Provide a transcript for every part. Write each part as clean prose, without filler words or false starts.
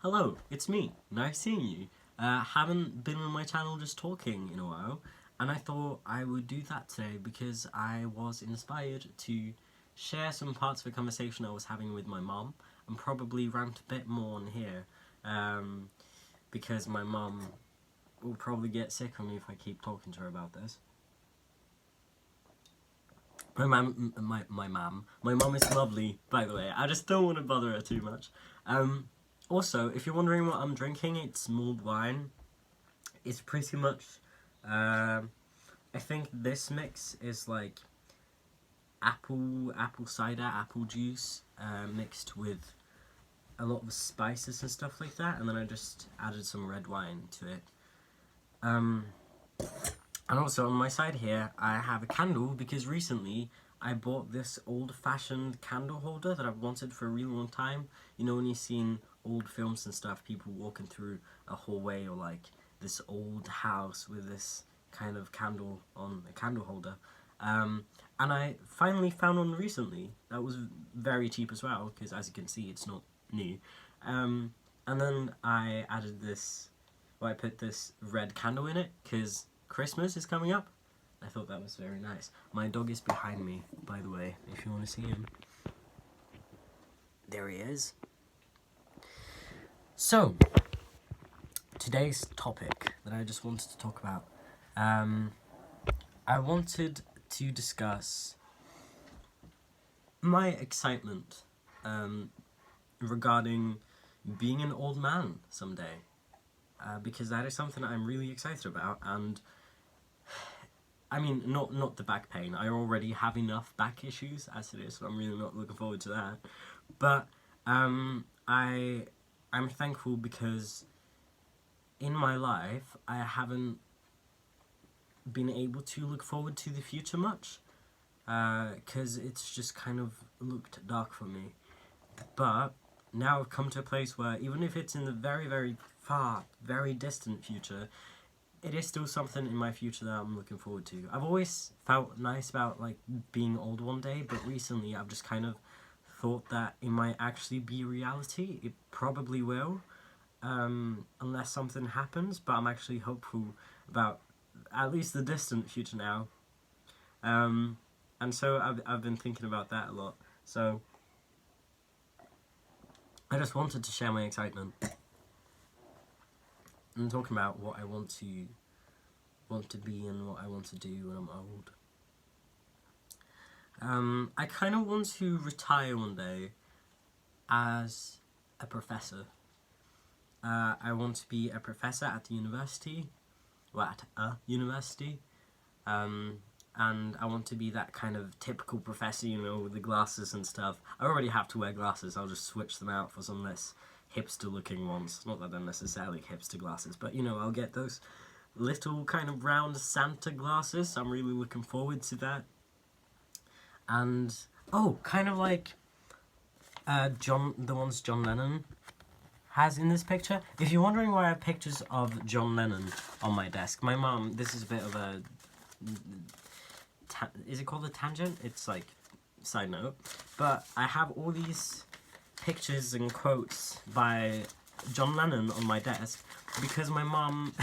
Hello, it's me. Nice seeing you. Haven't been on my channel just talking in a while, and I thought I would do that today because I was inspired to share some parts of a conversation I was having with my mom and probably rant a bit more on here because my mom will probably get sick of me if I keep talking to her about this. My mom is lovely, by the way. I just don't want to bother her too much. Also, if you're wondering what I'm drinking, it's mulled wine. It's pretty much, I think this mix is like apple cider, apple juice, mixed with a lot of spices and stuff like that, and then I just added some red wine to it. And also on my side here, I have a candle because recently I bought this old-fashioned candle holder that I've wanted for a really long time. You know when you've seen old films and stuff, people walking through a hallway or like this old house with this kind of candle on a candle holder. And I finally found one recently that was very cheap as well, because as you can see it's not new. And then I added this, well, I put this red candle in it because Christmas is coming up. I thought that was very nice. My dog is behind me, by the way, if you want to see him. There he is. So, today's topic that I just wanted to talk about. I wanted to discuss my excitement regarding being an old man someday. Because that is something I'm really excited about, and I mean, not the back pain. I already have enough back issues as it is, so I'm really not looking forward to that. But I'm thankful because in my life I haven't been able to look forward to the future much, because it's just kind of looked dark for me. But now I've come to a place where even if it's in the very, very far, very distant future, it is still something in my future that I'm looking forward to. I've always felt nice about like being old one day, but recently I've just kind of thought that it might actually be reality. It probably will, unless something happens, but I'm actually hopeful about at least the distant future now. And so I've been thinking about that a lot. So I just wanted to share my excitement and talking about what I want to be and what I want to do when I'm old. I kind of want to retire one day as a professor. I want to be a professor at the university, well, at a university, and I want to be that kind of typical professor, you know, with the glasses and stuff. I already have to wear glasses, I'll just switch them out for some less hipster looking ones. Not that they're necessarily hipster glasses, but you know, I'll get those little kind of round Santa glasses. I'm really looking forward to that. And oh, kind of like the ones John Lennon has in this picture. If you're wondering why I have pictures of John Lennon on my desk, my mom, this is a bit of a is it called a tangent? It's like side note, but I have all these pictures and quotes by John Lennon on my desk because my mom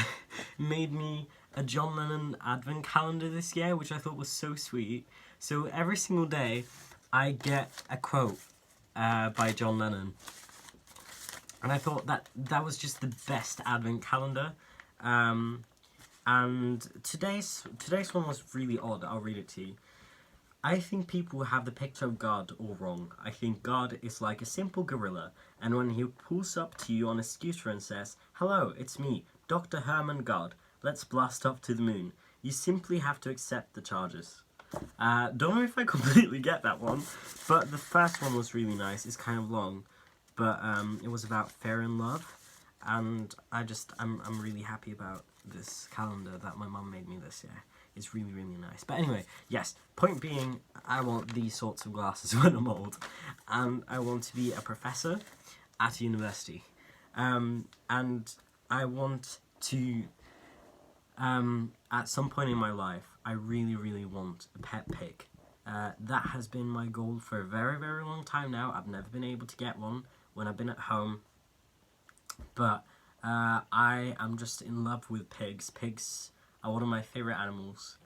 made me a John Lennon advent calendar this year, which I thought was so sweet. So every single day I get a quote by John Lennon, and I thought that was just the best advent calendar. And today's one was really odd. I'll read it to you. I think people have the picture of God all wrong. I think God is like a simple gorilla, and when he pulls up to you on a scooter and says, "Hello, it's me, Dr. Herman God. Let's blast up to the moon," you simply have to accept the charges. Don't know if I completely get that one, but the first one was really nice. It's kind of long, but it was about fair and love, and I'm really happy about this calendar that my mum made me this year. It's really, really nice. But anyway, yes, point being, I want these sorts of glasses when I'm old. And I want to be a professor at a university. And I want to, at some point in my life, I really, really want a pet pig. That has been my goal for a very, very long time now. I've never been able to get one when I've been at home. But I am just in love with pigs. Pigs are one of my favourite animals.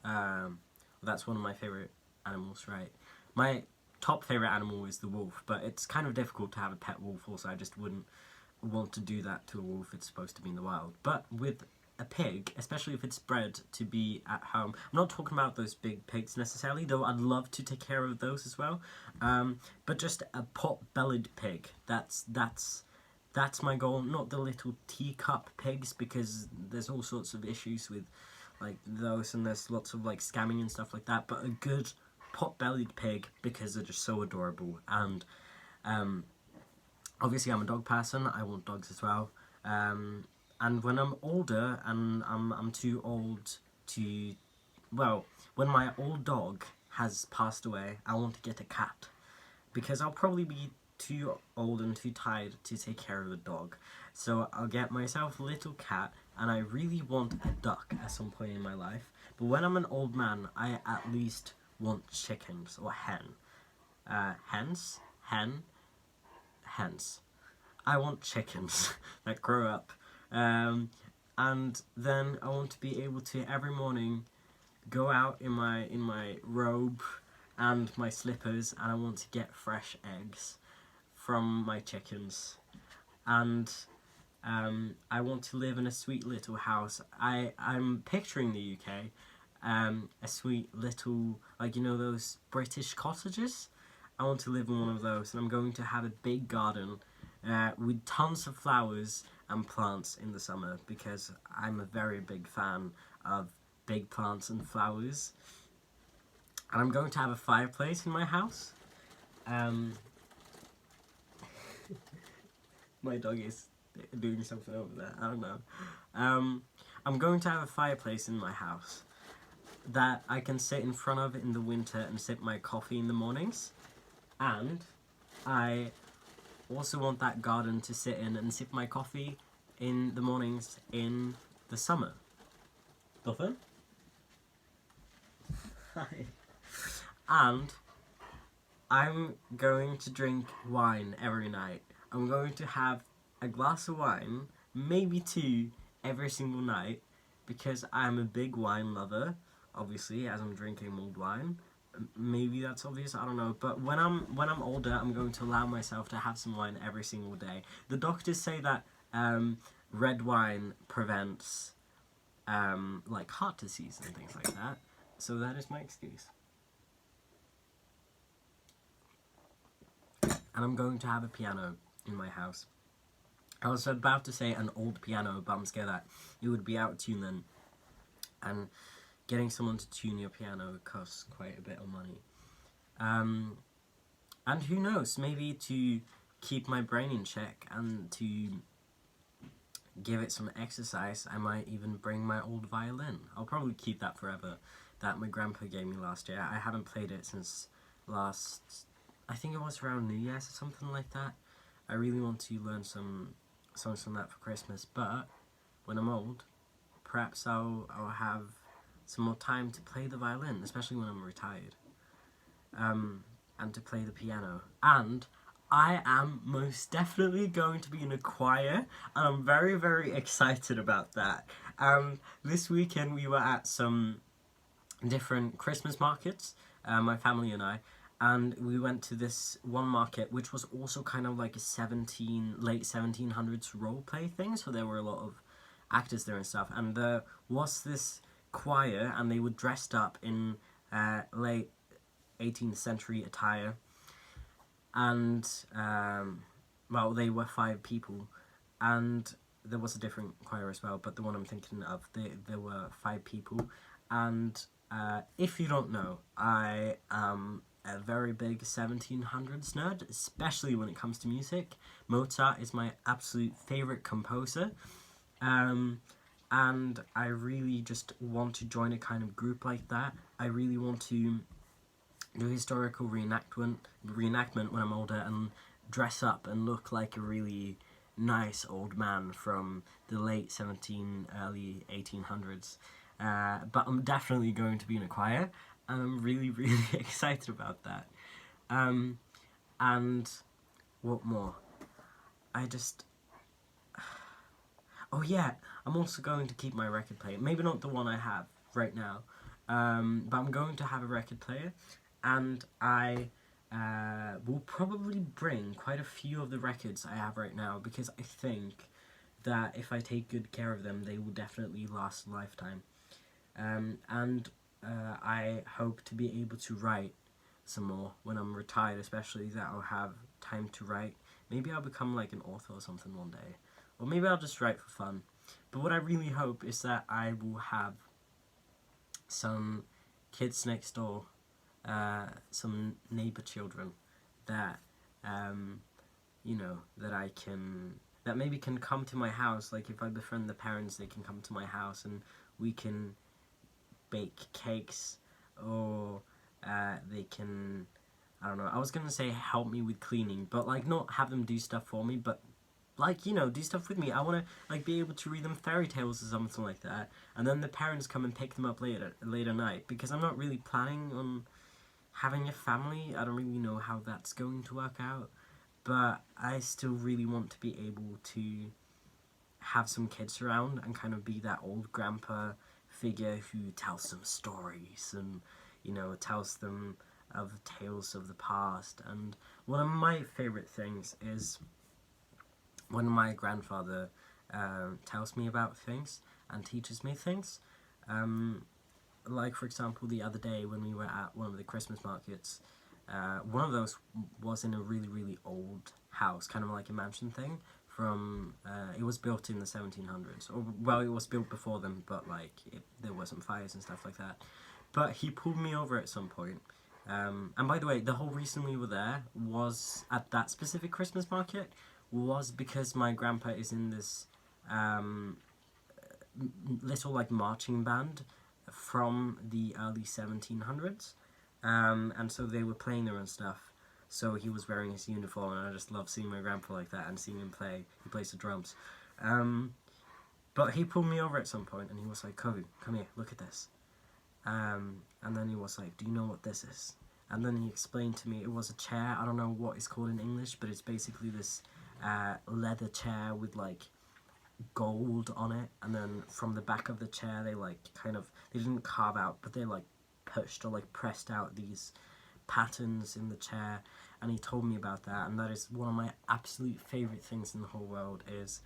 That's one of my favourite animals, right? My top favourite animal is the wolf, but it's kind of difficult to have a pet wolf also. I just wouldn't want to do that to a wolf. It's supposed to be in the wild. But with a pig, especially if it's bred to be at home, I'm not talking about those big pigs necessarily, though I'd love to take care of those as well. But just a pot-bellied pig. That's my goal, not the little teacup pigs, because there's all sorts of issues with like those, and there's lots of like scamming and stuff like that, but a good pot-bellied pig, because they're just so adorable. And obviously I'm a dog person, I want dogs as well. And when I'm older and I'm too old to, well, when my old dog has passed away, I want to get a cat, because I'll probably be too old and too tired to take care of a dog. So I'll get myself a little cat, and I really want a duck at some point in my life. But when I'm an old man, I at least want chickens or hens. I want chickens that grow up. And then I want to be able to every morning go out in my robe and my slippers, and I want to get fresh eggs from my chickens. And I want to live in a sweet little house. I'm picturing the UK, a sweet little, like, you know, those British cottages? I want to live in one of those, and I'm going to have a big garden with tons of flowers and plants in the summer, because I'm a very big fan of big plants and flowers. And I'm going to have a fireplace in my house. My dog is doing something over there, I don't know. I'm going to have a fireplace in my house that I can sit in front of in the winter and sip my coffee in the mornings. And I also want that garden to sit in and sip my coffee in the mornings in the summer. Dolphin? Hi. And I'm going to drink wine every night. I'm going to have a glass of wine, maybe two, every single night, because I'm a big wine lover, obviously, as I'm drinking mulled wine. Maybe that's obvious, I don't know. But when I'm older, I'm going to allow myself to have some wine every single day. The doctors say that red wine prevents like heart disease and things like that. So that is my excuse. And I'm going to have a piano in my house. I was about to say an old piano, but I'm scared that it would be out of tune then. And getting someone to tune your piano costs quite a bit of money. And who knows, maybe to keep my brain in check and to give it some exercise, I might even bring my old violin. I'll probably keep that forever, that my grandpa gave me last year. I haven't played it since last, I think it was around New Year's or something like that. I really want to learn some songs from that for Christmas, but when I'm old, perhaps I'll have some more time to play the violin, especially when I'm retired, and to play the piano. And I am most definitely going to be in a choir, and I'm very, very excited about that. This weekend we were at some different Christmas markets, my family and I, and we went to this one market which was also kind of like a late 1700s role play thing, so there were a lot of actors there and stuff, and there was this choir, and they were dressed up in late 18th century attire, and well, they were 5 people, and there was a different choir as well, but the one I'm thinking of, there were 5 people. And if you don't know, I am a very big 1700s nerd, especially when it comes to music. Mozart is my absolute favourite composer, and I really just want to join a kind of group like that. I really want to do historical reenactment when I'm older, and dress up and look like a really nice old man from the late early 1800s. But I'm definitely going to be in a choir, and I'm really, really excited about that. And what more? Oh yeah, I'm also going to keep my record player. Maybe not the one I have right now, but I'm going to have a record player, and I will probably bring quite a few of the records I have right now, because I think that if I take good care of them, they will definitely last a lifetime. And I hope to be able to write some more when I'm retired, especially that I'll have time to write. Maybe I'll become like an author or something one day. Or maybe I'll just write for fun. But what I really hope is that I will have some kids next door, some neighbor children that, that I can, that maybe can come to my house. Like if I befriend the parents, they can come to my house and we can bake cakes, or they can, I don't know, I was gonna say help me with cleaning, but like not have them do stuff for me, but like, do stuff with me. I want to like be able to read them fairy tales or something like that, and then the parents come and pick them up later night, because I'm not really planning on having a family. I don't really know how that's going to work out, but I still really want to be able to have some kids around and kind of be that old grandpa figure who tells them stories and, tells them of tales of the past. And one of my favourite things is when my grandfather tells me about things and teaches me things. Like, for example, the other day when we were at one of the Christmas markets, one of those was in a really, really old house, kind of like a mansion thing. It was built in the 1700s, or well, it was built before them, but like there wasn't fires and stuff like that. But he pulled me over at some point, and by the way, the whole reason we were there was at that specific Christmas market was because my grandpa is in this little like marching band from the early 1700s, and so they were playing there and stuff. So he was wearing his uniform, and I just love seeing my grandpa like that and seeing him play. He plays the drums. But he pulled me over at some point, and he was like, "Kovu, come here, look at this." And then he was like, "Do you know what this is?" And then he explained to me it was a chair. I don't know what it's called in English, but it's basically this leather chair with like gold on it. And then from the back of the chair, they like they didn't carve out, but they like pushed or like pressed out these patterns in the chair. And he told me about that, and that is one of my absolute favourite things in the whole world, is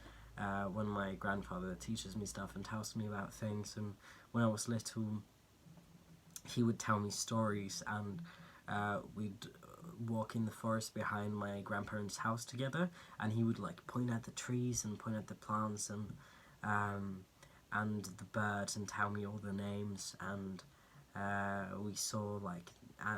when my grandfather teaches me stuff and tells me about things. And when I was little, he would tell me stories, and we'd walk in the forest behind my grandparents' house together, and he would like point at the trees and point at the plants and the birds and tell me all the names. And we saw like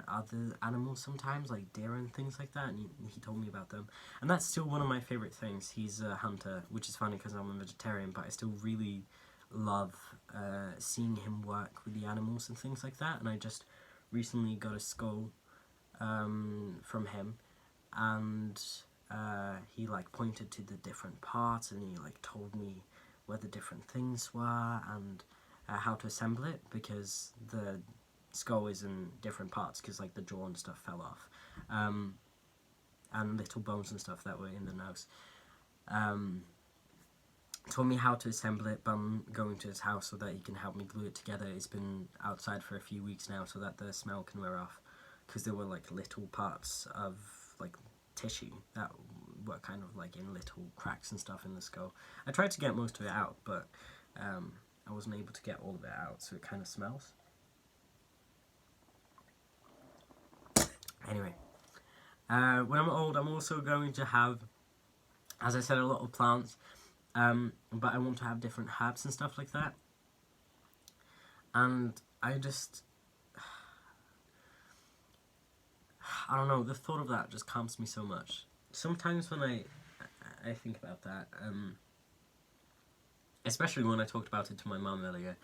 other animals sometimes, like deer and things like that, and he told me about them. And that's still one of my favourite things. He's a hunter, which is funny because I'm a vegetarian, but I still really love seeing him work with the animals and things like that. And I just recently got a skull from him, and he like pointed to the different parts, and he like told me where the different things were and how to assemble it, because the skull is in different parts, because like the jaw and stuff fell off, and little bones and stuff that were in the nose. Told me how to assemble it, but I'm going to his house so that he can help me glue it together. It's been outside for a few weeks now so that the smell can wear off, because there were like little parts of like tissue that were kind of like in little cracks and stuff in the skull. I tried to get most of it out, but I wasn't able to get all of it out, so it kind of smells. Anyway, when I'm old, I'm also going to have, as I said, a lot of plants, but I want to have different herbs and stuff like that. And I don't know, the thought of that just calms me so much. Sometimes when I think about that, especially when I talked about it to my mum earlier,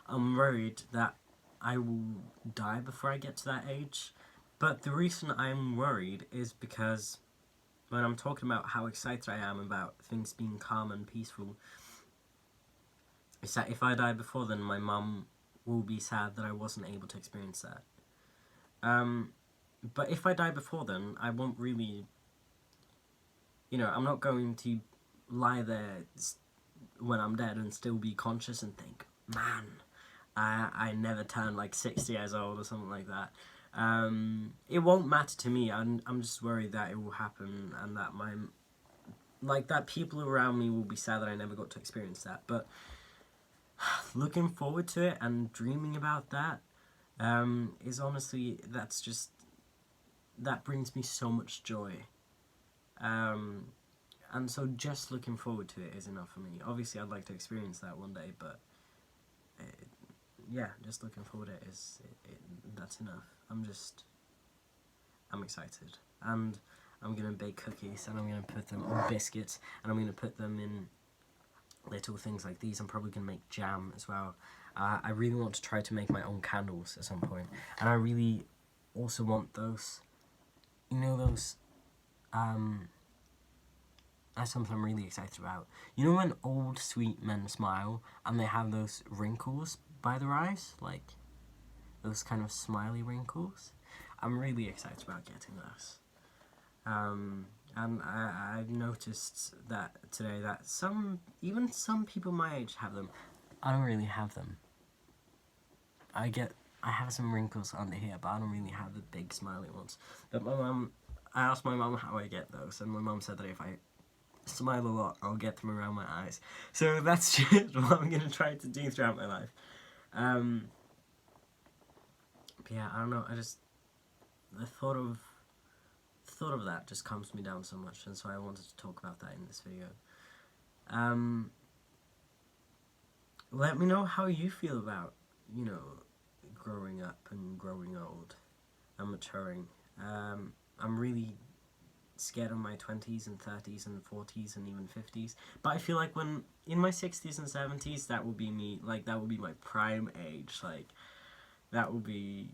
I'm worried that I will die before I get to that age. But the reason I'm worried is because when I'm talking about how excited I am about things being calm and peaceful, is that if I die before then, my mum will be sad that I wasn't able to experience that. But if I die before then, I won't really, I'm not going to lie there when I'm dead and still be conscious and think, man, I never turned like 60 years old or something like that. It won't matter to me. I'm just worried that it will happen and that that people around me will be sad that I never got to experience that. But looking forward to it and dreaming about that is honestly, that brings me so much joy. And so just looking forward to it is enough for me. Obviously, I'd like to experience that one day, but yeah, just looking forward to it that's enough. I'm excited. And I'm going to bake cookies, and I'm going to put them on biscuits, and I'm going to put them in little things like these. I'm probably going to make jam as well. I really want to try to make my own candles at some point. And I really also want those, that's something I'm really excited about. You know when old sweet men smile and they have those wrinkles by their eyes? Like, those kind of smiley wrinkles? I'm really excited about getting those. And I've noticed that today that even some people my age have them. I don't really have them. I have some wrinkles under here, but I don't really have the big smiley ones. But I asked my mum how I get those, and my mum said that if I smile a lot, I'll get them around my eyes. So that's just what I'm going to try to do throughout my life. But yeah, I don't know, the thought of that just calms me down so much, and so I wanted to talk about that in this video. Let me know how you feel about, growing up and growing old and maturing. I'm really scared of my 20s and 30s and 40s and even 50s, but I feel like when in my 60s and 70s, that will be me, like that will be my prime age. Like that will be,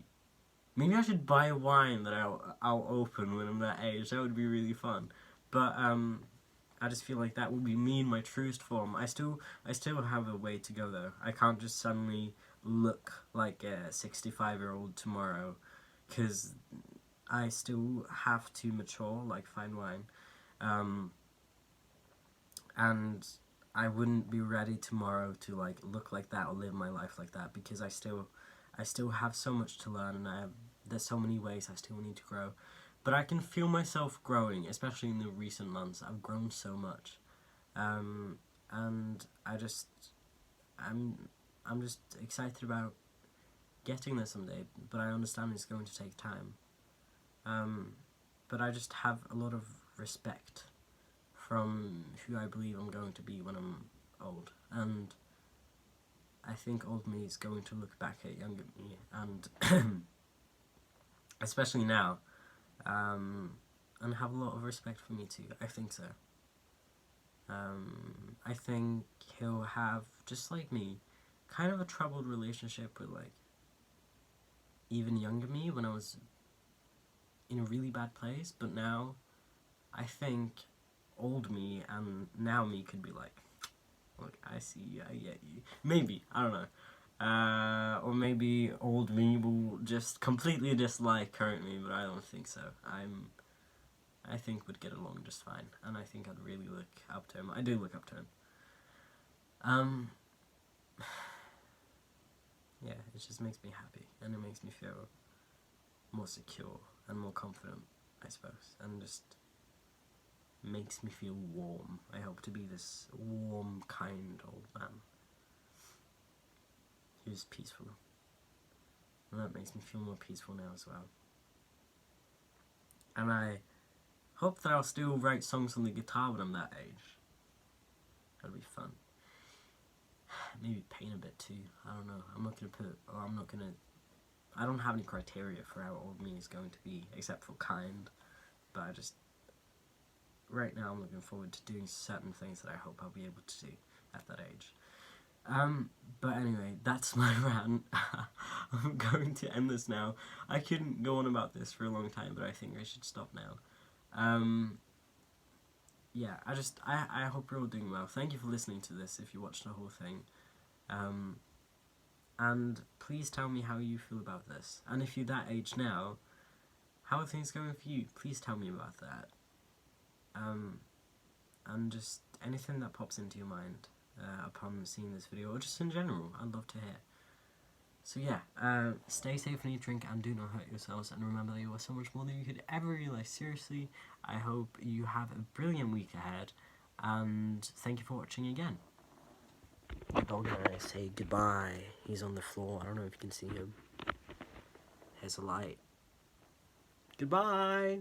maybe I should buy a wine that I'll open when I'm that age. That would be really fun. But I just feel like that would be me in my truest form. I still have a way to go though. I can't just suddenly look like a 65-year-old tomorrow, because I still have to mature like fine wine, and I wouldn't be ready tomorrow to like look like that or live my life like that, because I still have so much to learn, and there's so many ways I still need to grow. But I can feel myself growing, especially in the recent months. I've grown so much, and I'm just excited about getting there someday. But I understand it's going to take time. But I just have a lot of respect from who I believe I'm going to be when I'm old, and I think old me is going to look back at younger me, and especially now, and have a lot of respect for me too. I think so. I think he'll have, just like me, kind of a troubled relationship with like even younger me when I was in a really bad place, but now I think old me and now me could be like, look, I see you, I get you. Maybe, I don't know. Or maybe old me will just completely dislike current me, but I don't think so. I think we'd get along just fine, and I think I'd really look up to him. I do look up to him. Yeah, it just makes me happy, and it makes me feel more secure and more confident, I suppose, and just makes me feel warm. I hope to be this warm, kind old man who's peaceful, and that makes me feel more peaceful now as well. And I hope that I'll still write songs on the guitar when I'm that age. That'll be fun. Maybe paint a bit too. I don't know. I don't have any criteria for how old me is going to be, except for kind. But right now I'm looking forward to doing certain things that I hope I'll be able to do at that age. But anyway, that's my rant. I'm going to end this now. I couldn't go on about this for a long time, but I think I should stop now. Yeah, I hope you're all doing well. Thank you for listening to this if you watched the whole thing. And please tell me how you feel about this. And if you're that age now, how are things going for you? Please tell me about that. And just anything that pops into your mind. upon seeing this video, or just in general. I'd love to hear. So yeah, stay safe when you drink and do not hurt yourselves, and remember that you are so much more than you could ever realize. Seriously, I hope you have a brilliant week ahead, and thank you for watching again. The dog and I say goodbye. He's on the floor. I don't know if you can see him. Here's a light. Goodbye!